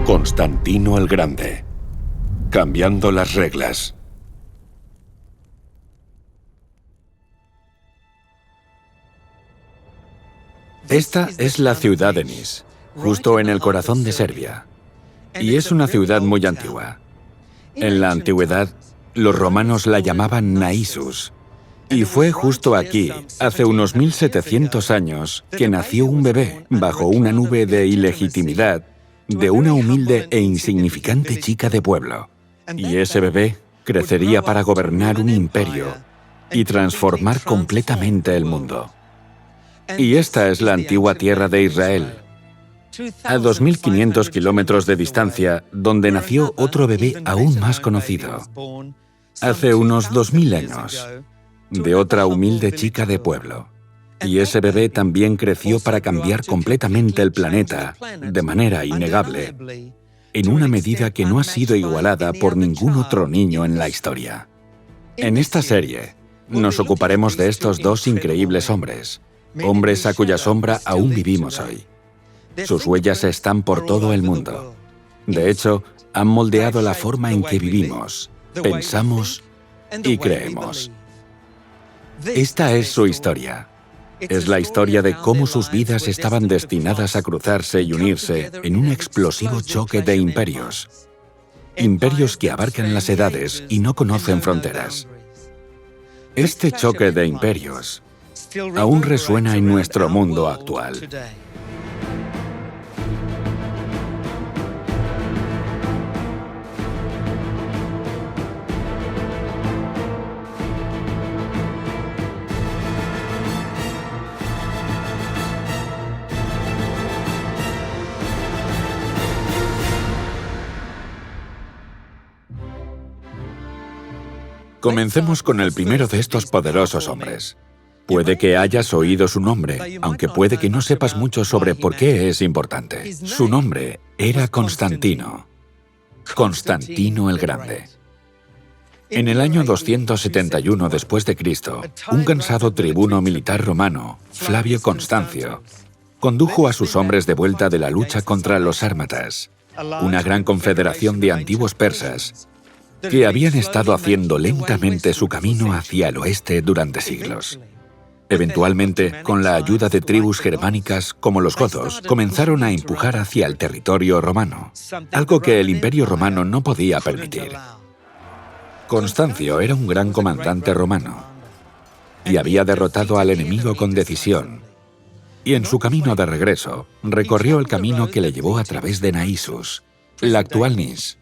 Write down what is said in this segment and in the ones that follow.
Constantino el Grande, cambiando las reglas. Esta es la ciudad de Nis, justo en el corazón de Serbia. Y es una ciudad muy antigua. En la antigüedad, los romanos la llamaban Naissus. Y fue justo aquí, hace unos 1700 años, que nació un bebé, bajo una nube de ilegitimidad, de una humilde e insignificante chica de pueblo. Y ese bebé crecería para gobernar un imperio y transformar completamente el mundo. Y esta es la antigua tierra de Israel, a 2500 kilómetros de distancia, donde nació otro bebé aún más conocido, hace unos 2000 años, de otra humilde chica de pueblo. Y ese bebé también creció para cambiar completamente el planeta, de manera innegable, en una medida que no ha sido igualada por ningún otro niño en la historia. En esta serie, nos ocuparemos de estos dos increíbles hombres, hombres a cuya sombra aún vivimos hoy. Sus huellas están por todo el mundo. De hecho, han moldeado la forma en que vivimos, pensamos y creemos. Esta es su historia. Es la historia de cómo sus vidas estaban destinadas a cruzarse y unirse en un explosivo choque de imperios. Imperios que abarcan las edades y no conocen fronteras. Este choque de imperios aún resuena en nuestro mundo actual. Comencemos con el primero de estos poderosos hombres. Puede que hayas oído su nombre, aunque puede que no sepas mucho sobre por qué es importante. Su nombre era Constantino. Constantino el Grande. En el año 271 después de Cristo, un cansado tribuno militar romano, Flavio Constancio, condujo a sus hombres de vuelta de la lucha contra los sármatas, una gran confederación de antiguos persas que habían estado haciendo lentamente su camino hacia el oeste durante siglos. Eventualmente, con la ayuda de tribus germánicas como los godos, comenzaron a empujar hacia el territorio romano, algo que el Imperio Romano no podía permitir. Constancio era un gran comandante romano y había derrotado al enemigo con decisión. Y en su camino de regreso, recorrió el camino que le llevó a través de Naissus, la actual Nis,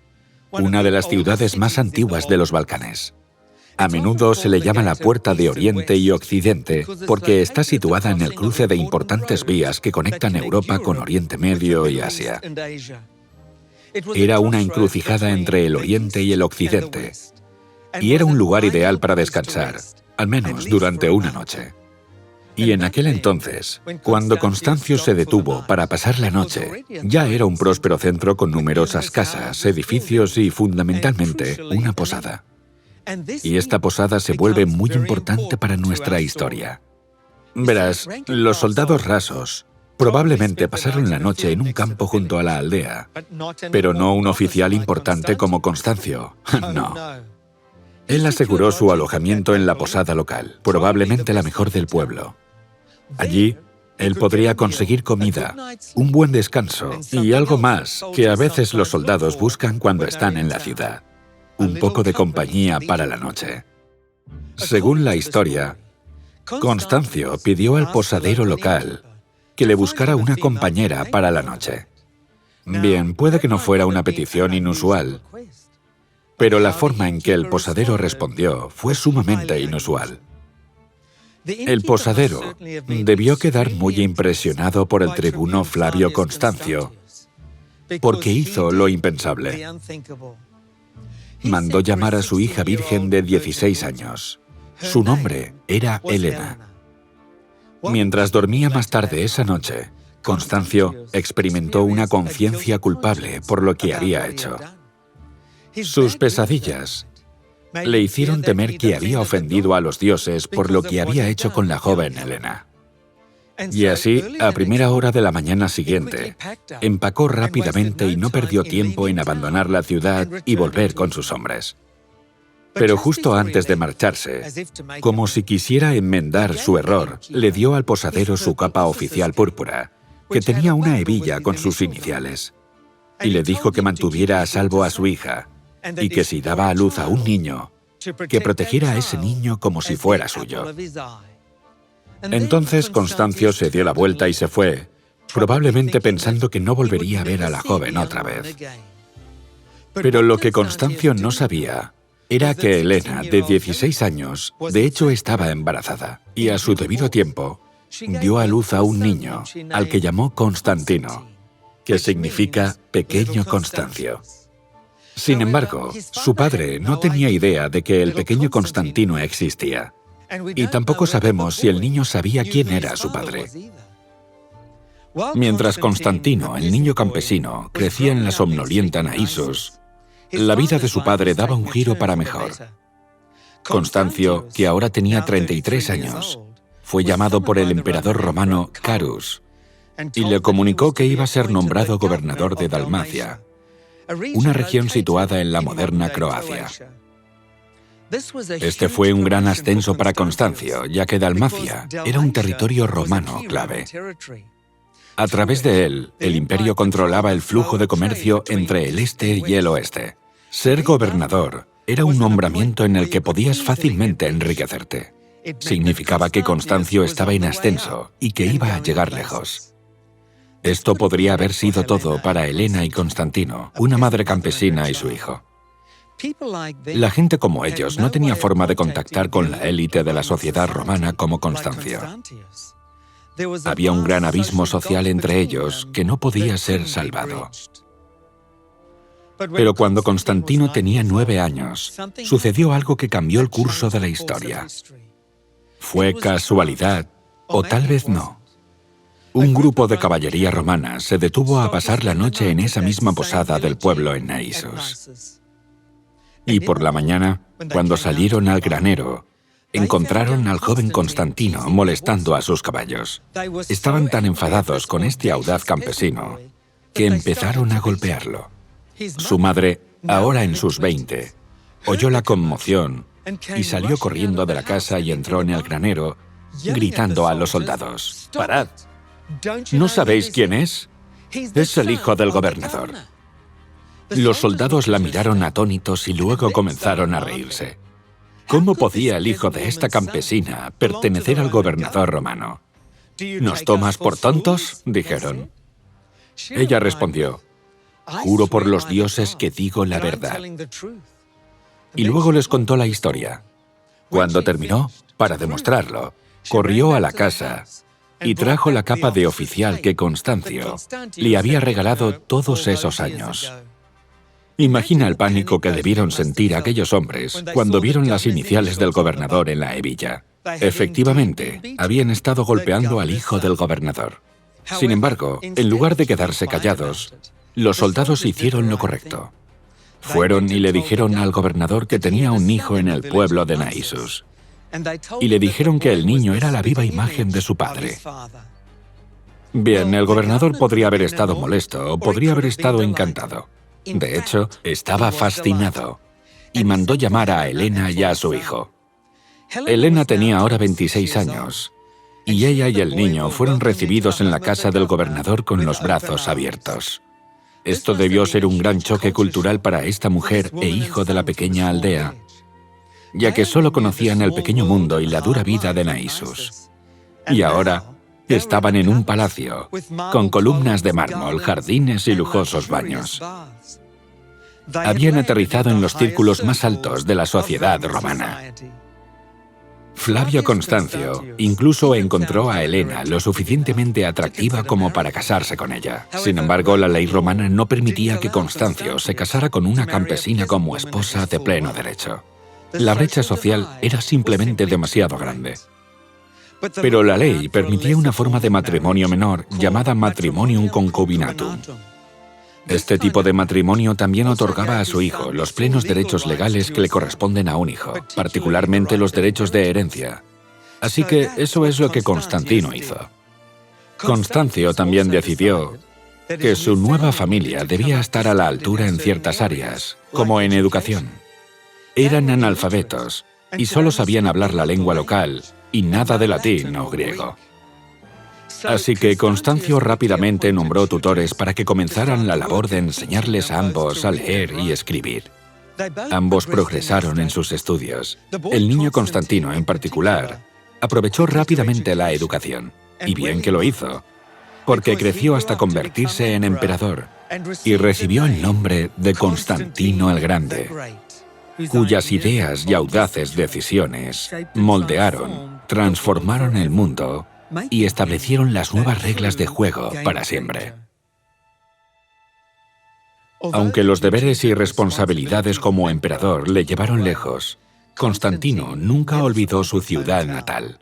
una de las ciudades más antiguas de los Balcanes. A menudo se le llama la Puerta de Oriente y Occidente porque está situada en el cruce de importantes vías que conectan Europa con Oriente Medio y Asia. Era una encrucijada entre el Oriente y el Occidente, y era un lugar ideal para descansar, al menos durante una noche. Y en aquel entonces, cuando Constancio se detuvo para pasar la noche, ya era un próspero centro con numerosas casas, edificios y, fundamentalmente, una posada. Y esta posada se vuelve muy importante para nuestra historia. Verás, los soldados rasos probablemente pasaron la noche en un campo junto a la aldea, pero no un oficial importante como Constancio, no. Él aseguró su alojamiento en la posada local, probablemente la mejor del pueblo. Allí, él podría conseguir comida, un buen descanso y algo más que a veces los soldados buscan cuando están en la ciudad: un poco de compañía para la noche. Según la historia, Constancio pidió al posadero local que le buscara una compañera para la noche. Bien, puede que no fuera una petición inusual, pero la forma en que el posadero respondió fue sumamente inusual. El posadero debió quedar muy impresionado por el tribuno Flavio Constancio, porque hizo lo impensable. Mandó llamar a su hija virgen de 16 años. Su nombre era Helena. Mientras dormía más tarde esa noche, Constancio experimentó una conciencia culpable por lo que había hecho. Sus pesadillas le hicieron temer que había ofendido a los dioses por lo que había hecho con la joven Helena. Y así, a primera hora de la mañana siguiente, empacó rápidamente y no perdió tiempo en abandonar la ciudad y volver con sus hombres. Pero justo antes de marcharse, como si quisiera enmendar su error, le dio al posadero su capa oficial púrpura, que tenía una hebilla con sus iniciales, y le dijo que mantuviera a salvo a su hija, y que si daba a luz a un niño, que protegiera a ese niño como si fuera suyo. Entonces Constancio se dio la vuelta y se fue, probablemente pensando que no volvería a ver a la joven otra vez. Pero lo que Constancio no sabía era que Helena, de 16 años, de hecho estaba embarazada, y a su debido tiempo dio a luz a un niño, al que llamó Constantino, que significa pequeño Constancio. Sin embargo, su padre no tenía idea de que el pequeño Constantino existía, y tampoco sabemos si el niño sabía quién era su padre. Mientras Constantino, el niño campesino, crecía en la somnolienta Naissos, la vida de su padre daba un giro para mejor. Constancio, que ahora tenía 33 años, fue llamado por el emperador romano Carus y le comunicó que iba a ser nombrado gobernador de Dalmacia, una región situada en la moderna Croacia. Este fue un gran ascenso para Constancio, ya que Dalmacia era un territorio romano clave. A través de él, el imperio controlaba el flujo de comercio entre el este y el oeste. Ser gobernador era un nombramiento en el que podías fácilmente enriquecerte. Significaba que Constancio estaba en ascenso y que iba a llegar lejos. Esto podría haber sido todo para Helena y Constantino, una madre campesina y su hijo. La gente como ellos no tenía forma de contactar con la élite de la sociedad romana como Constancio. Había un gran abismo social entre ellos que no podía ser salvado. Pero cuando Constantino tenía 9 años, sucedió algo que cambió el curso de la historia. ¿Fue casualidad o tal vez no? Un grupo de caballería romana se detuvo a pasar la noche en esa misma posada del pueblo en Naissos. Y por la mañana, cuando salieron al granero, encontraron al joven Constantino molestando a sus caballos. Estaban tan enfadados con este audaz campesino que empezaron a golpearlo. Su madre, ahora en sus 20, oyó la conmoción y salió corriendo de la casa y entró en el granero, gritando a los soldados: «¡Parad! ¿No sabéis quién es? Es el hijo del gobernador». Los soldados la miraron atónitos y luego comenzaron a reírse. ¿Cómo podía el hijo de esta campesina pertenecer al gobernador romano? ¿Nos tomas por tontos?, dijeron. Ella respondió: «Juro por los dioses que digo la verdad». Y luego les contó la historia. Cuando terminó, para demostrarlo, corrió a la casa y trajo la capa de oficial que Constancio le había regalado todos esos años. Imagina el pánico que debieron sentir aquellos hombres cuando vieron las iniciales del gobernador en la hebilla. Efectivamente, habían estado golpeando al hijo del gobernador. Sin embargo, en lugar de quedarse callados, los soldados hicieron lo correcto. Fueron y le dijeron al gobernador que tenía un hijo en el pueblo de Naissos. Y le dijeron que el niño era la viva imagen de su padre. Bien, el gobernador podría haber estado molesto o podría haber estado encantado. De hecho, estaba fascinado y mandó llamar a Helena y a su hijo. Helena tenía ahora 26 años y ella y el niño fueron recibidos en la casa del gobernador con los brazos abiertos. Esto debió ser un gran choque cultural para esta mujer e hijo de la pequeña aldea, ya que solo conocían el pequeño mundo y la dura vida de Naissos. Y ahora estaban en un palacio, con columnas de mármol, jardines y lujosos baños. Habían aterrizado en los círculos más altos de la sociedad romana. Flavio Constancio incluso encontró a Helena lo suficientemente atractiva como para casarse con ella. Sin embargo, la ley romana no permitía que Constancio se casara con una campesina como esposa de pleno derecho. La brecha social era simplemente demasiado grande. Pero la ley permitía una forma de matrimonio menor llamada matrimonium concubinatum. Este tipo de matrimonio también otorgaba a su hijo los plenos derechos legales que le corresponden a un hijo, particularmente los derechos de herencia. Así que eso es lo que Constantino hizo. Constancio también decidió que su nueva familia debía estar a la altura en ciertas áreas, como en educación. Eran analfabetos y solo sabían hablar la lengua local y nada de latín o griego. Así que Constancio rápidamente nombró tutores para que comenzaran la labor de enseñarles a ambos a leer y escribir. Ambos progresaron en sus estudios. El niño Constantino, en particular, aprovechó rápidamente la educación, y bien que lo hizo, porque creció hasta convertirse en emperador y recibió el nombre de Constantino el Grande, cuyas ideas y audaces decisiones moldearon, transformaron el mundo y establecieron las nuevas reglas de juego para siempre. Aunque los deberes y responsabilidades como emperador le llevaron lejos, Constantino nunca olvidó su ciudad natal.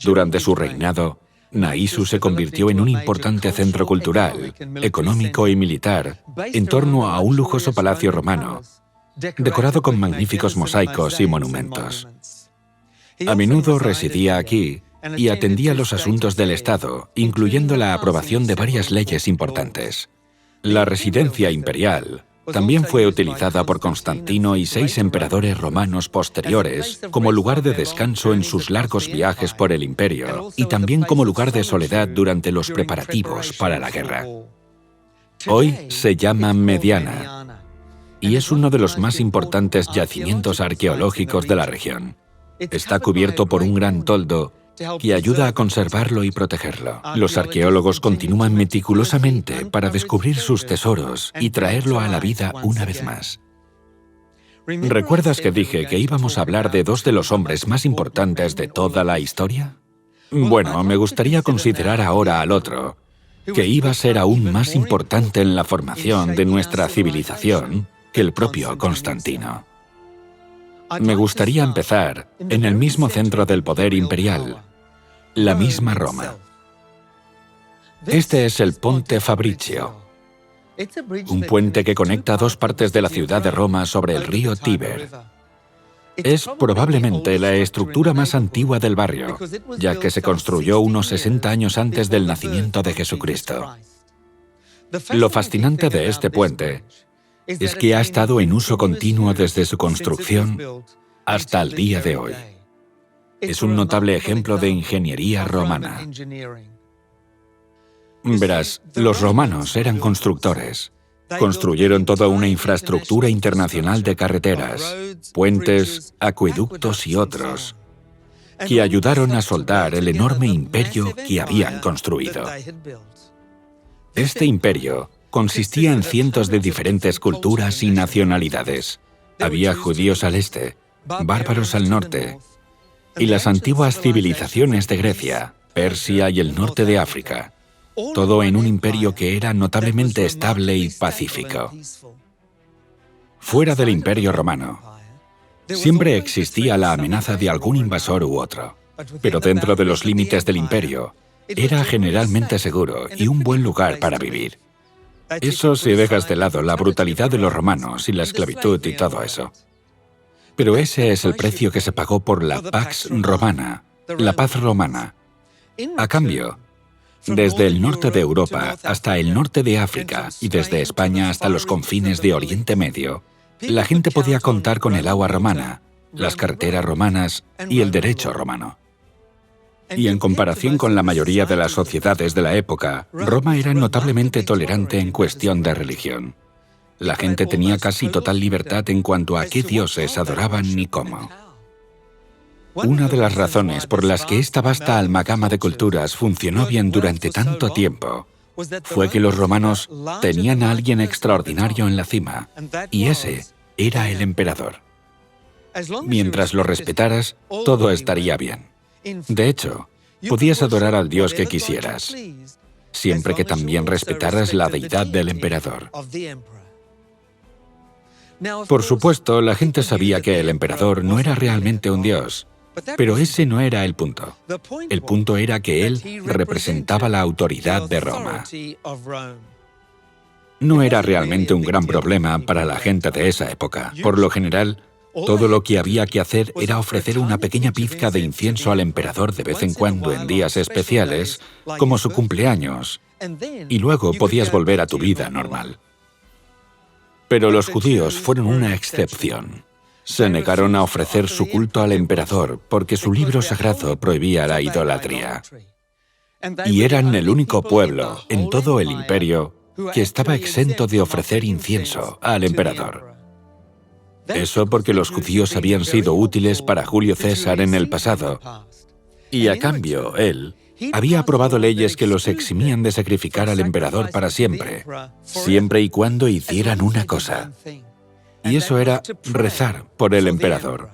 Durante su reinado, Naissus se convirtió en un importante centro cultural, económico y militar, en torno a un lujoso palacio romano, decorado con magníficos mosaicos y monumentos. A menudo residía aquí y atendía los asuntos del Estado, incluyendo la aprobación de varias leyes importantes. La residencia imperial también fue utilizada por Constantino y 6 emperadores romanos posteriores como lugar de descanso en sus largos viajes por el imperio y también como lugar de soledad durante los preparativos para la guerra. Hoy se llama Mediana y es uno de los más importantes yacimientos arqueológicos de la región. Está cubierto por un gran toldo que ayuda a conservarlo y protegerlo. Los arqueólogos continúan meticulosamente para descubrir sus tesoros y traerlo a la vida una vez más. ¿Recuerdas que dije que íbamos a hablar de 2 de los hombres más importantes de toda la historia? Bueno, me gustaría considerar ahora al otro, que iba a ser aún más importante en la formación de nuestra civilización que el propio Constantino. Me gustaría empezar en el mismo centro del poder imperial, la misma Roma. Este es el Ponte Fabricio, un puente que conecta 2 partes de la ciudad de Roma sobre el río Tíber. Es probablemente la estructura más antigua del barrio, ya que se construyó unos 60 años antes del nacimiento de Jesucristo. Lo fascinante de este puente es que ha estado en uso continuo desde su construcción hasta el día de hoy. Es un notable ejemplo de ingeniería romana. Verás, los romanos eran constructores. Construyeron toda una infraestructura internacional de carreteras, puentes, acueductos y otros, que ayudaron a soldar el enorme imperio que habían construido. Este imperio consistía en cientos de diferentes culturas y nacionalidades. Había judíos al este, bárbaros al norte, y las antiguas civilizaciones de Grecia, Persia y el norte de África, todo en un imperio que era notablemente estable y pacífico. Fuera del Imperio Romano, siempre existía la amenaza de algún invasor u otro, pero dentro de los límites del imperio, era generalmente seguro y un buen lugar para vivir. Eso si dejas de lado la brutalidad de los romanos y la esclavitud y todo eso. Pero ese es el precio que se pagó por la Pax Romana, la paz romana. A cambio, desde el norte de Europa hasta el norte de África y desde España hasta los confines de Oriente Medio, la gente podía contar con el agua romana, las carreteras romanas y el derecho romano. Y en comparación con la mayoría de las sociedades de la época, Roma era notablemente tolerante en cuestión de religión. La gente tenía casi total libertad en cuanto a qué dioses adoraban y cómo. Una de las razones por las que esta vasta amalgama de culturas funcionó bien durante tanto tiempo fue que los romanos tenían a alguien extraordinario en la cima, y ese era el emperador. Mientras lo respetaras, todo estaría bien. De hecho, podías adorar al dios que quisieras, siempre que también respetaras la deidad del emperador. Por supuesto, la gente sabía que el emperador no era realmente un dios, pero ese no era el punto. El punto era que él representaba la autoridad de Roma. No era realmente un gran problema para la gente de esa época. Por lo general, Todo lo que había que hacer era ofrecer una pequeña pizca de incienso al emperador de vez en cuando en días especiales, como su cumpleaños, y luego podías volver a tu vida normal. Pero los judíos fueron una excepción. Se negaron a ofrecer su culto al emperador porque su libro sagrado prohibía la idolatría. Y eran el único pueblo en todo el imperio que estaba exento de ofrecer incienso al emperador. Eso porque los judíos habían sido útiles para Julio César en el pasado, y a cambio él había aprobado leyes que los eximían de sacrificar al emperador para siempre, siempre y cuando hicieran una cosa. Y eso era rezar por el emperador.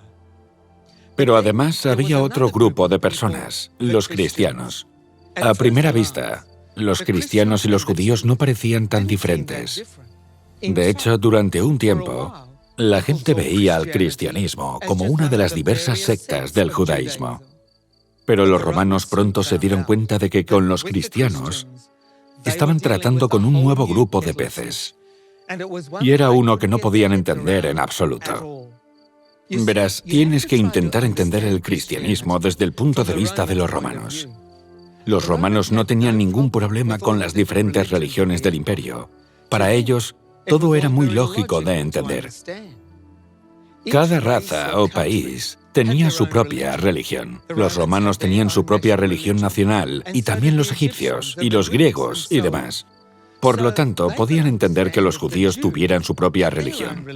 Pero además había otro grupo de personas, los cristianos. A primera vista, los cristianos y los judíos no parecían tan diferentes. De hecho, durante un tiempo, la gente veía al cristianismo como una de las diversas sectas del judaísmo. Pero los romanos pronto se dieron cuenta de que con los cristianos estaban tratando con un nuevo grupo de peces. Y era uno que no podían entender en absoluto. Verás, tienes que intentar entender el cristianismo desde el punto de vista de los romanos. Los romanos no tenían ningún problema con las diferentes religiones del imperio. Para ellos, todo era muy lógico de entender. Cada raza o país tenía su propia religión. Los romanos tenían su propia religión nacional, y también los egipcios, y los griegos, y demás. Por lo tanto, podían entender que los judíos tuvieran su propia religión.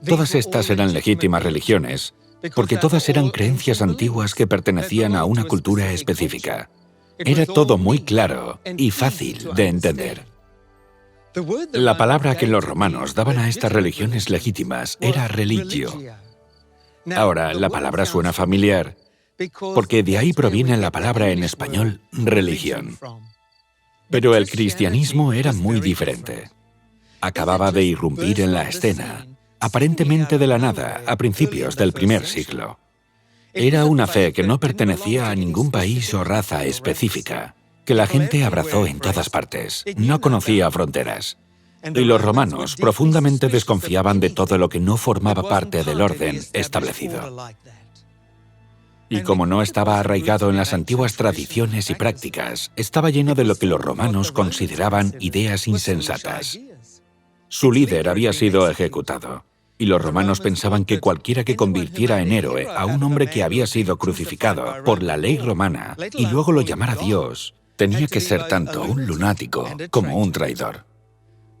Todas estas eran legítimas religiones, porque todas eran creencias antiguas que pertenecían a una cultura específica. Era todo muy claro y fácil de entender. La palabra que los romanos daban a estas religiones legítimas era religio. Ahora, la palabra suena familiar, porque de ahí proviene la palabra en español religión. Pero el cristianismo era muy diferente. Acababa de irrumpir en la escena, aparentemente de la nada, a principios del primer siglo. Era una fe que no pertenecía a ningún país o raza específica, que la gente abrazó en todas partes, no conocía fronteras. Y los romanos profundamente desconfiaban de todo lo que no formaba parte del orden establecido. Y como no estaba arraigado en las antiguas tradiciones y prácticas, estaba lleno de lo que los romanos consideraban ideas insensatas. Su líder había sido ejecutado, y los romanos pensaban que cualquiera que convirtiera en héroe a un hombre que había sido crucificado por la ley romana y luego lo llamara Dios, tenía que ser tanto un lunático como un traidor.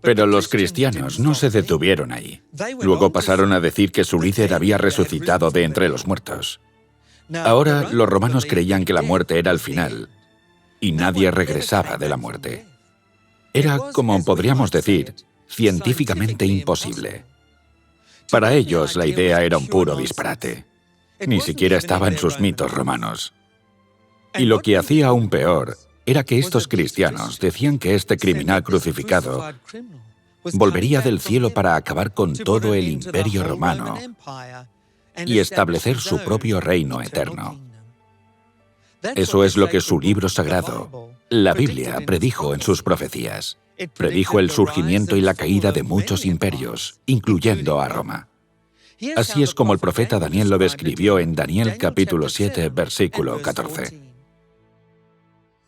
Pero los cristianos no se detuvieron ahí. Luego pasaron a decir que su líder había resucitado de entre los muertos. Ahora los romanos creían que la muerte era el final, y nadie regresaba de la muerte. Era, como podríamos decir, científicamente imposible. Para ellos la idea era un puro disparate. Ni siquiera estaba en sus mitos romanos. Y lo que hacía aún peor era que estos cristianos decían que este criminal crucificado volvería del cielo para acabar con todo el imperio romano y establecer su propio reino eterno. Eso es lo que su libro sagrado, la Biblia, predijo en sus profecías. Predijo el surgimiento y la caída de muchos imperios, incluyendo a Roma. Así es como el profeta Daniel lo describió en Daniel capítulo 7, versículo 14.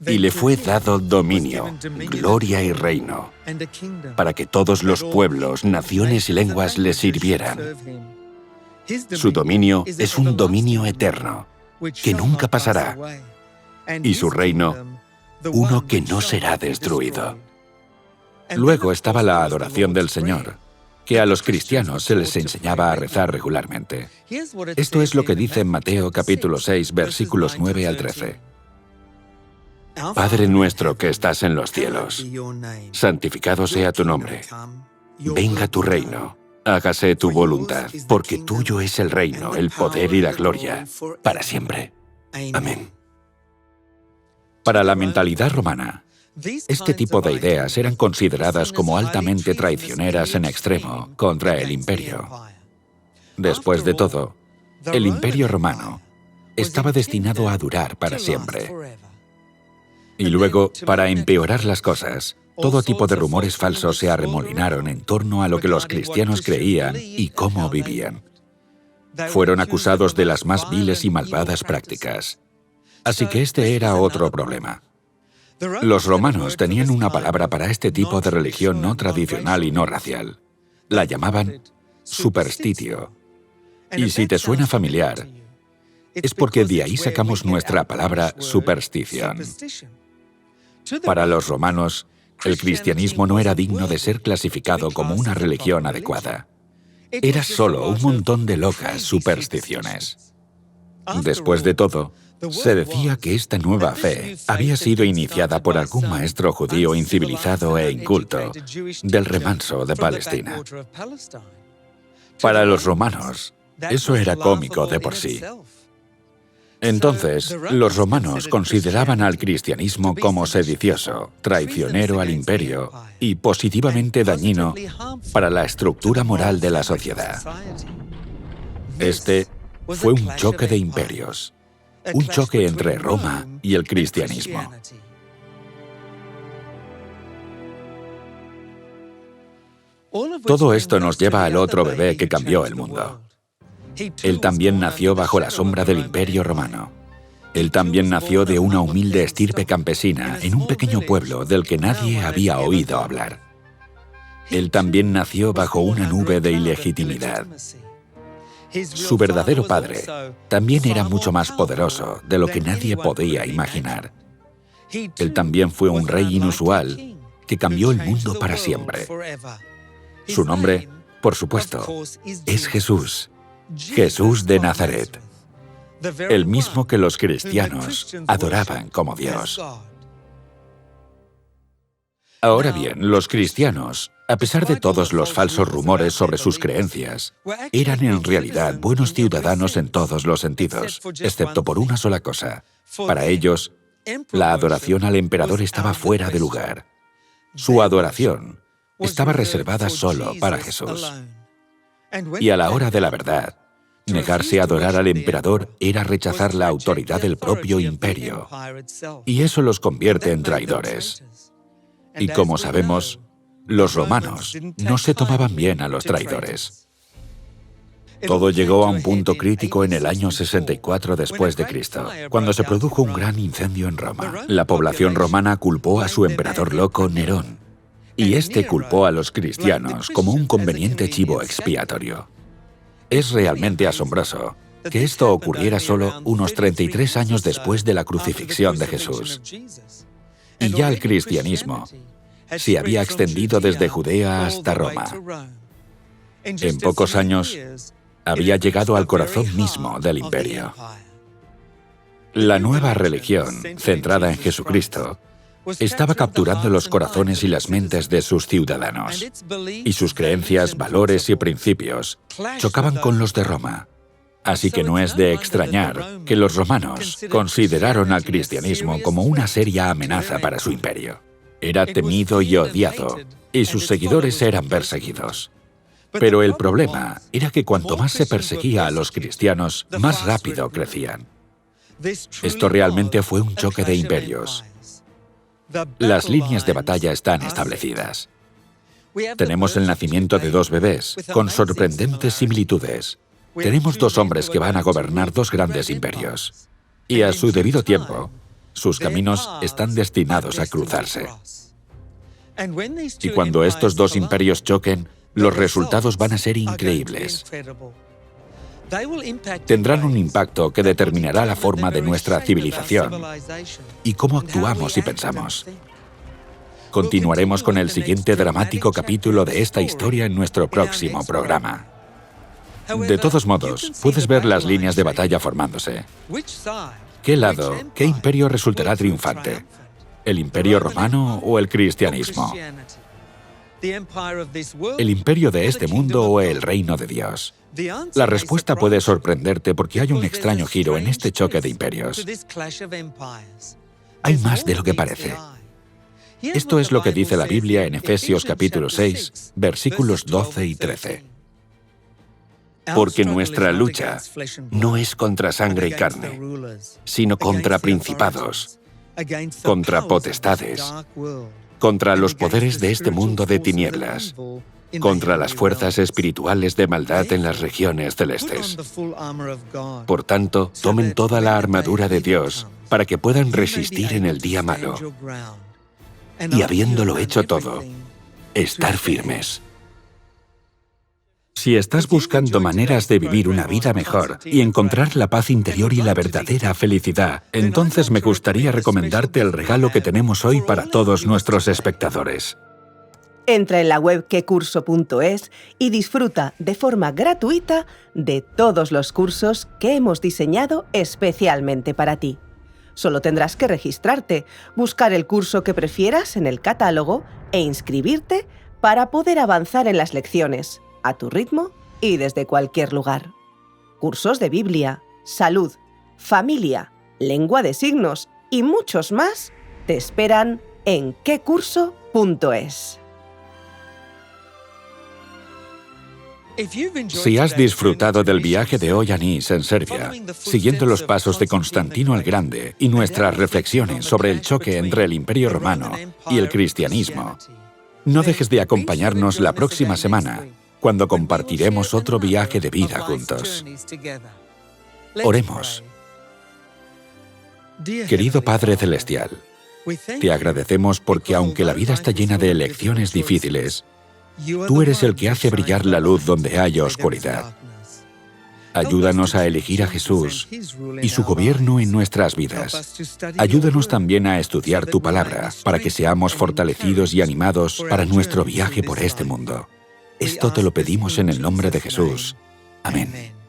Y le fue dado dominio, gloria y reino, para que todos los pueblos, naciones y lenguas le sirvieran. Su dominio es un dominio eterno, que nunca pasará, y su reino, uno que no será destruido. Luego estaba la adoración del Señor, que a los cristianos se les enseñaba a rezar regularmente. Esto es lo que dice en Mateo capítulo 6, versículos 9 al 13. Padre nuestro que estás en los cielos, santificado sea tu nombre. Venga tu reino, hágase tu voluntad, porque tuyo es el reino, el poder y la gloria, para siempre. Amén. Para la mentalidad romana, este tipo de ideas eran consideradas como altamente traicioneras en extremo contra el imperio. Después de todo, el imperio romano estaba destinado a durar para siempre. Y luego, para empeorar las cosas, todo tipo de rumores falsos se arremolinaron en torno a lo que los cristianos creían y cómo vivían. Fueron acusados de las más viles y malvadas prácticas. Así que este era otro problema. Los romanos tenían una palabra para este tipo de religión no tradicional y no racial. La llamaban superstitio. Y si te suena familiar, es porque de ahí sacamos nuestra palabra superstición. Para los romanos, el cristianismo no era digno de ser clasificado como una religión adecuada. Era solo un montón de locas supersticiones. Después de todo, se decía que esta nueva fe había sido iniciada por algún maestro judío incivilizado e inculto del remanso de Palestina. Para los romanos, eso era cómico de por sí. Entonces, los romanos consideraban al cristianismo como sedicioso, traicionero al imperio y positivamente dañino para la estructura moral de la sociedad. Este fue un choque de imperios, un choque entre Roma y el cristianismo. Todo esto nos lleva al otro bebé que cambió el mundo. Él también nació bajo la sombra del Imperio Romano. Él también nació de una humilde estirpe campesina en un pequeño pueblo del que nadie había oído hablar. Él también nació bajo una nube de ilegitimidad. Su verdadero padre también era mucho más poderoso de lo que nadie podía imaginar. Él también fue un rey inusual que cambió el mundo para siempre. Su nombre, por supuesto, es Jesús. Jesús de Nazaret, el mismo que los cristianos adoraban como Dios. Ahora bien, los cristianos, a pesar de todos los falsos rumores sobre sus creencias, eran en realidad buenos ciudadanos en todos los sentidos, excepto por una sola cosa. Para ellos, la adoración al emperador estaba fuera de lugar. Su adoración estaba reservada solo para Jesús. Y a la hora de la verdad, negarse a adorar al emperador era rechazar la autoridad del propio imperio. Y eso los convierte en traidores. Y como sabemos, los romanos no se tomaban bien a los traidores. Todo llegó a un punto crítico en el año 64 después de Cristo, cuando se produjo un gran incendio en Roma. La población romana culpó a su emperador loco, Nerón, y este culpó a los cristianos como un conveniente chivo expiatorio. Es realmente asombroso que esto ocurriera solo unos 33 años después de la crucifixión de Jesús. Y ya el cristianismo se había extendido desde Judea hasta Roma. En pocos años, había llegado al corazón mismo del imperio. La nueva religión, centrada en Jesucristo, estaba capturando los corazones y las mentes de sus ciudadanos, y sus creencias, valores y principios chocaban con los de Roma. Así que no es de extrañar que los romanos consideraron al cristianismo como una seria amenaza para su imperio. Era temido y odiado, y sus seguidores eran perseguidos. Pero el problema era que cuanto más se perseguía a los cristianos, más rápido crecían. Esto realmente fue un choque de imperios. Las líneas de batalla están establecidas. Tenemos el nacimiento de dos bebés, con sorprendentes similitudes. Tenemos dos hombres que van a gobernar dos grandes imperios. Y a su debido tiempo, sus caminos están destinados a cruzarse. Y cuando estos dos imperios choquen, los resultados van a ser increíbles. Tendrán un impacto que determinará la forma de nuestra civilización y cómo actuamos y pensamos. Continuaremos con el siguiente dramático capítulo de esta historia en nuestro próximo programa. De todos modos, puedes ver las líneas de batalla formándose. ¿Qué lado, qué imperio resultará triunfante? ¿El imperio romano o el cristianismo? ¿El imperio de este mundo o el reino de Dios? La respuesta puede sorprenderte porque hay un extraño giro en este choque de imperios. Hay más de lo que parece. Esto es lo que dice la Biblia en Efesios capítulo 6, versículos 12 y 13. Porque nuestra lucha no es contra sangre y carne, sino contra principados, contra potestades, contra los poderes de este mundo de tinieblas, contra las fuerzas espirituales de maldad en las regiones celestes. Por tanto, tomen toda la armadura de Dios para que puedan resistir en el día malo. Y habiéndolo hecho todo, estar firmes. Si estás buscando maneras de vivir una vida mejor y encontrar la paz interior y la verdadera felicidad, entonces me gustaría recomendarte el regalo que tenemos hoy para todos nuestros espectadores. Entra en la web quecurso.es y disfruta de forma gratuita de todos los cursos que hemos diseñado especialmente para ti. Solo tendrás que registrarte, buscar el curso que prefieras en el catálogo e inscribirte para poder avanzar en las lecciones, a tu ritmo y desde cualquier lugar. Cursos de Biblia, salud, familia, lengua de signos y muchos más te esperan en quecurso.es. Si has disfrutado del viaje de Oyanis en Serbia, siguiendo los pasos de Constantino el Grande y nuestras reflexiones sobre el choque entre el Imperio Romano y el cristianismo, no dejes de acompañarnos la próxima semana, cuando compartiremos otro viaje de vida juntos. Oremos. Querido Padre Celestial, te agradecemos porque aunque la vida está llena de elecciones difíciles, tú eres el que hace brillar la luz donde haya oscuridad. Ayúdanos a elegir a Jesús y su gobierno en nuestras vidas. Ayúdanos también a estudiar tu palabra para que seamos fortalecidos y animados para nuestro viaje por este mundo. Esto te lo pedimos en el nombre de Jesús. Amén.